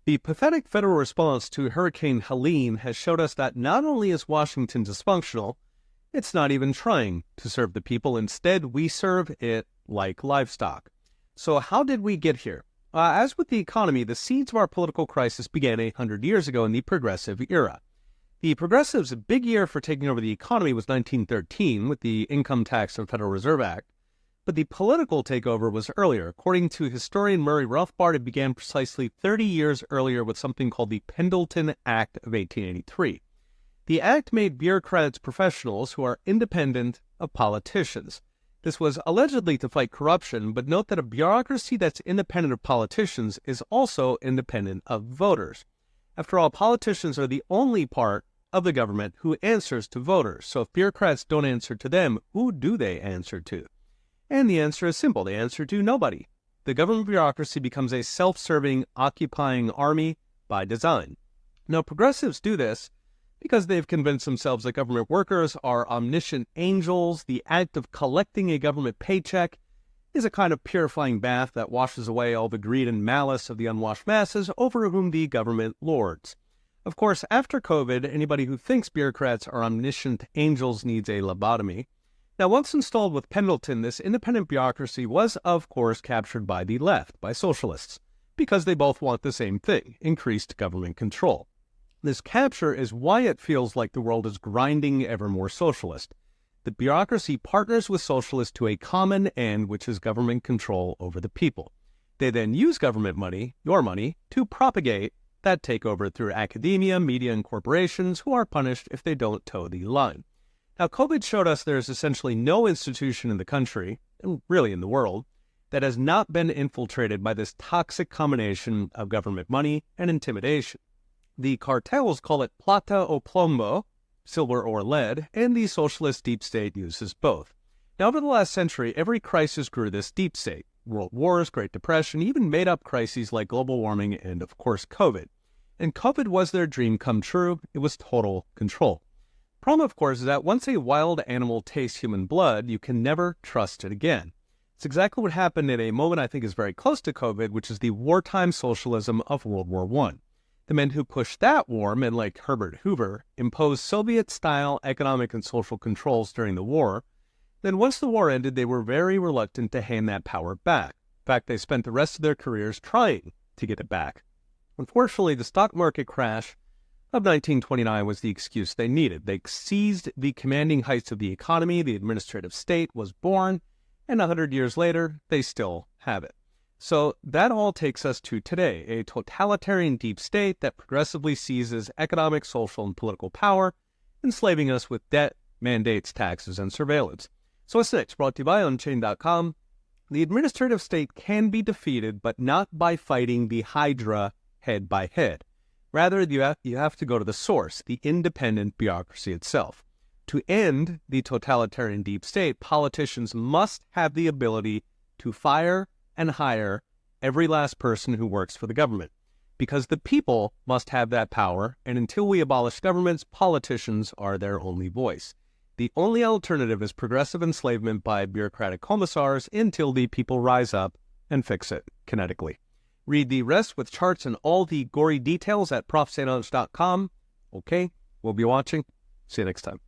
The pathetic federal response to Hurricane Helene has showed us that not only is Washington dysfunctional, it's not even trying to serve the people. Instead, we serve it like livestock. So how did we get here? As with the economy, the seeds of our political crisis began 800 years ago in the Progressive era. The Progressives' big year for taking over the economy was 1913 with the Income Tax and Federal Reserve Act. But the political takeover was earlier. According to historian Murray Rothbard, it began precisely 30 years earlier with something called the Pendleton Act of 1883. The act made bureaucrats professionals who are independent of politicians. This was allegedly to fight corruption, but note that a bureaucracy that's independent of politicians is also independent of voters. After all, politicians are the only part of the government who answers to voters. So if bureaucrats don't answer to them, who do they answer to? And the answer is simple. They answer to nobody. The government bureaucracy becomes a self-serving, occupying army by design. Now, progressives do this because they've convinced themselves that government workers are omniscient angels. The act of collecting a government paycheck is a kind of purifying bath that washes away all the greed and malice of the unwashed masses over whom the government lords. Of course, after COVID, anybody who thinks bureaucrats are omniscient angels needs a lobotomy. Now, once installed with Pendleton, this independent bureaucracy was, of course, captured by the left, by socialists, because they both want the same thing, increased government control. This capture is why it feels like the world is grinding ever more socialist. The bureaucracy partners with socialists to a common end, which is government control over the people. They then use government money, your money, to propagate that takeover through academia, media, and corporations who are punished if they don't toe the line. Now, COVID showed us there is essentially no institution in the country, and really in the world, that has not been infiltrated by this toxic combination of government money and intimidation. The cartels call it plata o plomo, silver or lead, and the socialist deep state uses both. Now, over the last century, every crisis grew this deep state. World wars, Great Depression, even made-up crises like global warming and, of course, COVID. And COVID was their dream come true. It was total control. Problem, of course, is that once a wild animal tastes human blood, you can never trust it again. It's exactly what happened at a moment I think is very close to COVID, which is the wartime socialism of World War I. The men who pushed that war, men like Herbert Hoover, imposed Soviet-style economic and social controls during the war. Then once the war ended, they were very reluctant to hand that power back. In fact, they spent the rest of their careers trying to get it back. Unfortunately, the stock market crash of 1929 was the excuse they needed. They seized the commanding heights of the economy, the administrative state was born, and 100 years later, they still have it. So that all takes us to today, a totalitarian deep state that progressively seizes economic, social, and political power, enslaving us with debt, mandates, taxes, and surveillance. So what's next? Brought to you by Unchained.com. The administrative state can be defeated, but not by fighting the Hydra head by head. Rather, you have to go to the source, the independent bureaucracy itself. To end the totalitarian deep state, politicians must have the ability to fire and hire every last person who works for the government, because the people must have that power, and until we abolish governments, politicians are their only voice. The only alternative is progressive enslavement by bureaucratic commissars until the people rise up and fix it kinetically. Read the rest with charts and all the gory details at profstantonge.com. Okay, we'll be watching. See you next time.